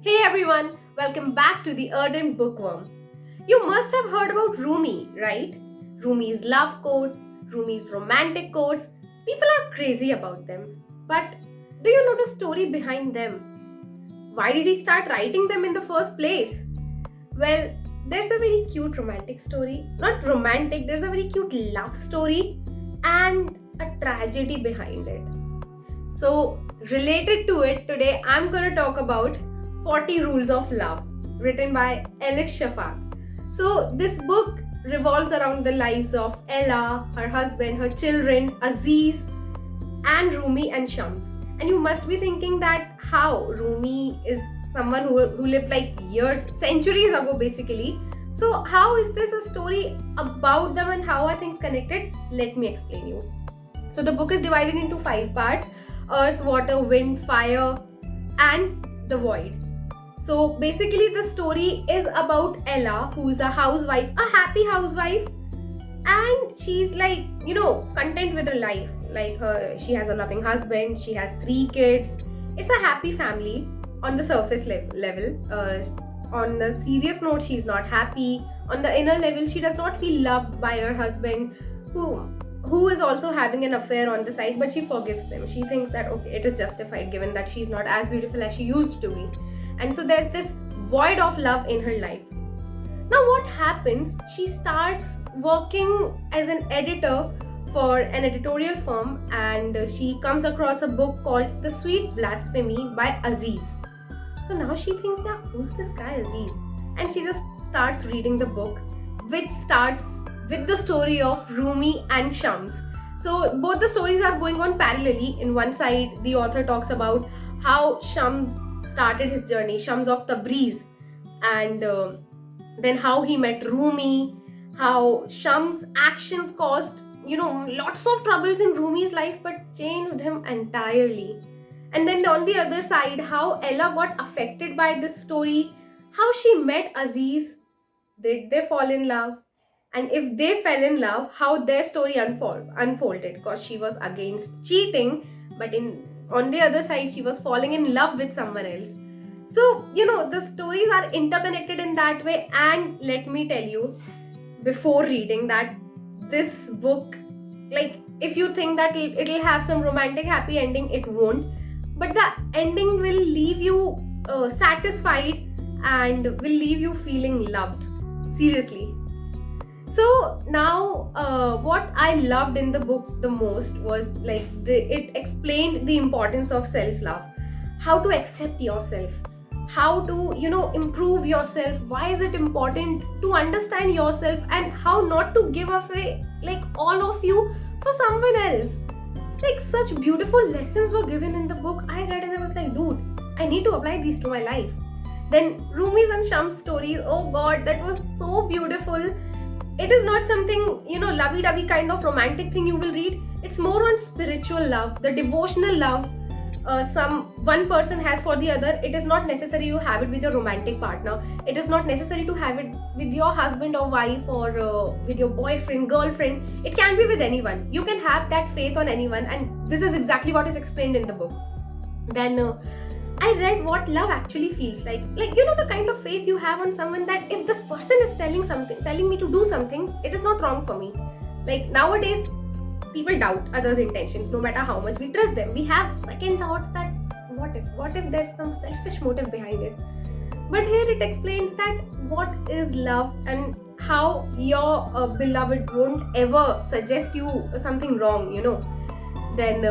Hey everyone, welcome back to the Ardent Bookworm. You must have heard about Rumi, right? Rumi's love quotes, Rumi's romantic quotes. People are crazy about them. But do you know the story behind them? Why did he start writing them in the first place? Well, there's a very cute romantic story. Not romantic, there's a very cute love story and a tragedy behind it. So, related to it, today I'm going to talk about 40 Rules of Love, written by Elif Shafak. So, this book revolves around the lives of Ella, her husband, her children, Aziz, and Rumi and Shams. And you must be thinking that how Rumi is someone who lived like years, centuries ago basically. So, how is this a story about them and how are things connected? Let me explain you. So, the book is divided into 5 parts: earth, water, wind, fire, and the void. So basically, the story is about Ella, who is a housewife, a happy housewife, and she's like, content with her life. She has a loving husband, she has 3 kids. It's a happy family on the surface level. On the serious note, she's not happy. On the inner level, she does not feel loved by her husband, who is also having an affair on the side, but she forgives them. She thinks that okay, it is justified given that she's not as beautiful as she used to be. And so there's this void of love in her life. Now what happens? She starts working as an editor for an editorial firm, and she comes across a book called The Sweet Blasphemy by Aziz. So now she thinks, yeah, who's this guy Aziz? And she just starts reading the book, which starts with the story of Rumi and Shams. So both the stories are going on parallelly. In one side, the author talks about how Shams started his journey, Shams of Tabrizi, and then how he met Rumi, how Shams' actions caused, lots of troubles in Rumi's life but changed him entirely. And then on the other side, how Ella got affected by this story, how she met Aziz, did they fall in love? And if they fell in love, how their story unfolded, because she was against cheating, but on the other side, she was falling in love with someone else. So, the stories are interconnected in that way. And let me tell you, before reading that, this book, like, if you think that it'll have some romantic happy ending, it won't. But the ending will leave you satisfied and will leave you feeling loved. Seriously. So now, what I loved in the book the most was like it explained the importance of self-love, how to accept yourself, how to improve yourself. Why is it important to understand yourself, and how not to give away like all of you for someone else. Like such beautiful lessons were given in the book. I read and I was like, dude, I need to apply these to my life. Then Rumi's and Sham's stories, oh god, that was so beautiful. It is not something, lovey-dovey kind of romantic thing you will read. It's more on spiritual love, the devotional love one person has for the other. It is not necessary you have it with your romantic partner. It is not necessary to have it with your husband or wife, or with your boyfriend, girlfriend. It can be with anyone. You can have that faith on anyone, and this is exactly what is explained in the book. Then I read what love actually feels like. Like, the kind of faith you have on someone, that if this person is telling me to do something, it is not wrong for me. Like nowadays, people doubt others' intentions no matter how much we trust them. We have second thoughts that what if there's some selfish motive behind it. But here it explained that what is love and how your beloved won't ever suggest you something wrong, Then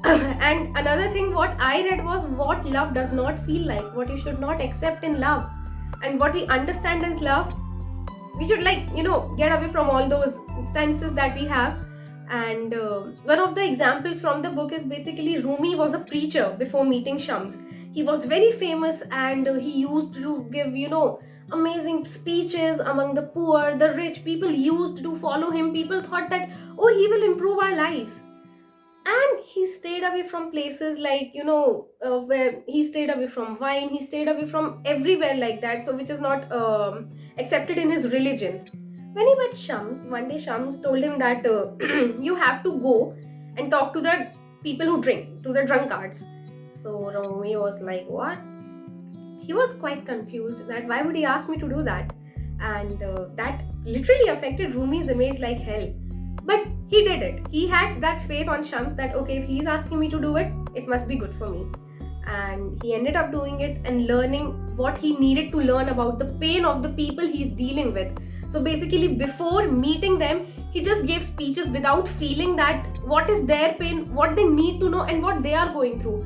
and another thing what I read was what love does not feel like, what you should not accept in love, and what we understand as love. We should get away from all those stances that we have. And one of the examples from the book is basically Rumi was a preacher before meeting Shams. He was very famous, and he used to give amazing speeches among the poor, the rich. People used to follow him. People thought that, oh, he will improve our lives. And he stayed away from places like where he stayed away from wine, he stayed away from everywhere like that, so which is not accepted in his religion. When he met Shams, one day Shams told him that you have to go and talk to the people who drink, to the drunkards. So Rumi was like, what? he was quite confused that why would he ask me to do that, and that literally affected Rumi's image like hell. But he did it. He had that faith on Shams that okay, if he's asking me to do it, it must be good for me. And he ended up doing it and learning what he needed to learn about the pain of the people he's dealing with. So basically, before meeting them, he just gave speeches without feeling that what is their pain, what they need to know, and what they are going through.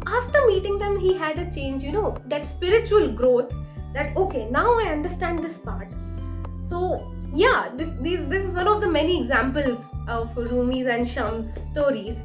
After meeting them, he had a change, that spiritual growth, that okay, now I understand this part. So yeah, this is one of the many examples of Rumi's and Shams stories.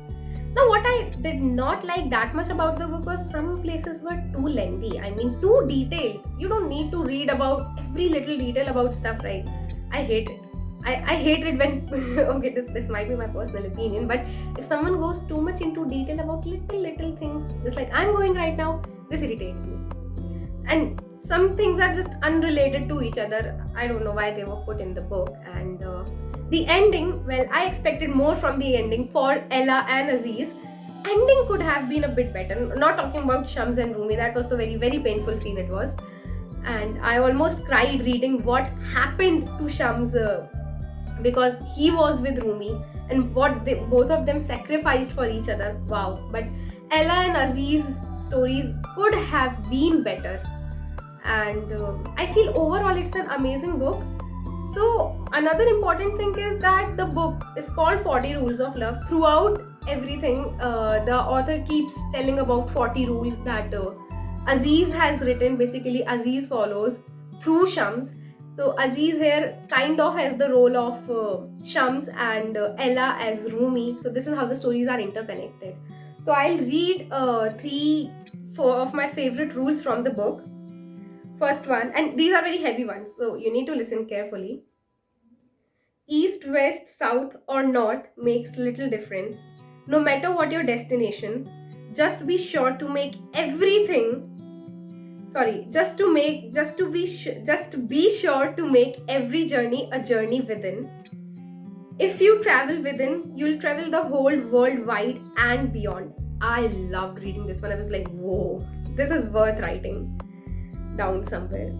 Now, what I did not like that much about the book was some places were too lengthy. I mean, too detailed. You don't need to read about every little detail about stuff, right? I hate it. I hate it when, okay, this might be my personal opinion, but if someone goes too much into detail about little things, just like I'm going right now, this irritates me. And some things are just unrelated to each other. I don't know why they were put in the book. And the ending, well, I expected more from the ending for Ella and Aziz. Ending could have been a bit better. Not talking about Shams and Rumi, that was the very, very painful scene it was. And I almost cried reading what happened to Shams because he was with Rumi and what both of them sacrificed for each other. Wow. But Ella and Aziz's stories could have been better. And I feel overall it's an amazing book. So another important thing is that the book is called 40 Rules of Love. Throughout everything, the author keeps telling about 40 rules that Aziz has written. Basically, Aziz follows through Shams. So Aziz here kind of has the role of Shams and Ella as Rumi. So this is how the stories are interconnected. So I'll read 4 of my favorite rules from the book. First one, and these are very heavy ones, so you need to listen carefully. East, west, south, or north makes little difference. No matter what your destination, just be sure to make everything. Just be sure to make every journey a journey within. If you travel within, you'll travel the whole world wide and beyond. I loved reading this one. I was like, whoa, this is worth writing down somewhere.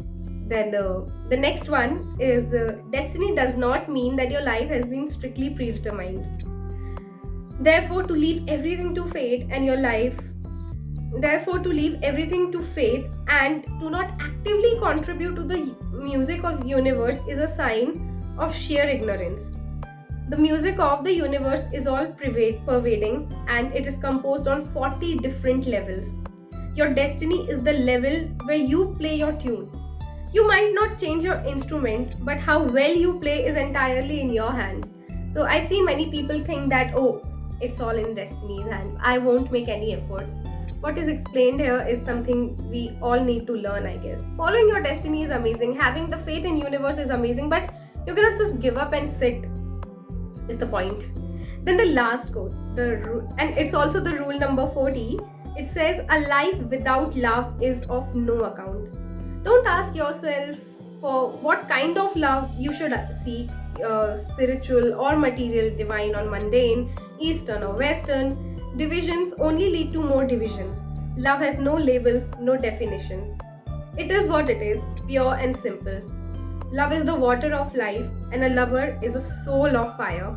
Then the next one is destiny does not mean that your life has been strictly predetermined. Therefore, to leave everything to fate and your life, therefore to leave everything to fate and to not actively contribute to the music of universe is a sign of sheer ignorance. The music of the universe is all pervading and it is composed on 40 different levels. Your destiny is the level where you play your tune. You might not change your instrument, but how well you play is entirely in your hands. So I've seen many people think that, oh, it's all in destiny's hands. I won't make any efforts. What is explained here is something we all need to learn, I guess. Following your destiny is amazing. Having the faith in universe is amazing, but you cannot just give up and sit, is the point. Then the last quote, and it's also the rule number 40. It says, a life without love is of no account. Don't ask yourself for what kind of love you should seek, spiritual or material, divine or mundane, eastern or western. Divisions only lead to more divisions. Love has no labels, no definitions. It is what it is, pure and simple. Love is the water of life and a lover is a soul of fire.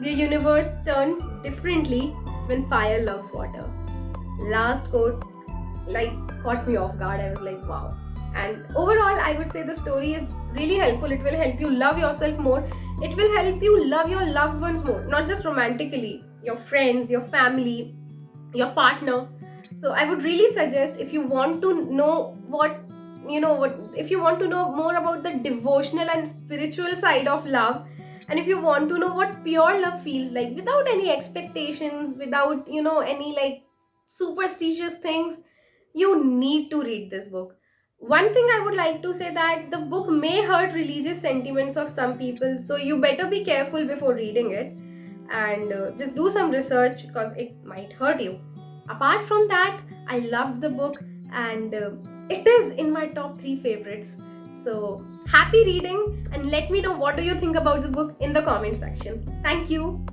The universe turns differently when fire loves water. Last quote caught me off guard. I was like, wow. And overall, I would say the story is really helpful. It will help you love yourself more. It will help you love your loved ones more, not just romantically, your friends, your family, your partner. So I would really suggest, if you want to know if you want to know more about the devotional and spiritual side of love, and if you want to know what pure love feels like without any expectations, without any superstitious things, you need to read this book. One thing I would like to say that the book may hurt religious sentiments of some people, so you better be careful before reading it, and just do some research because it might hurt you. Apart from that, I loved the book, and it is in my top 3 favorites. So happy reading, and let me know what do you think about the book in the comment section. Thank you.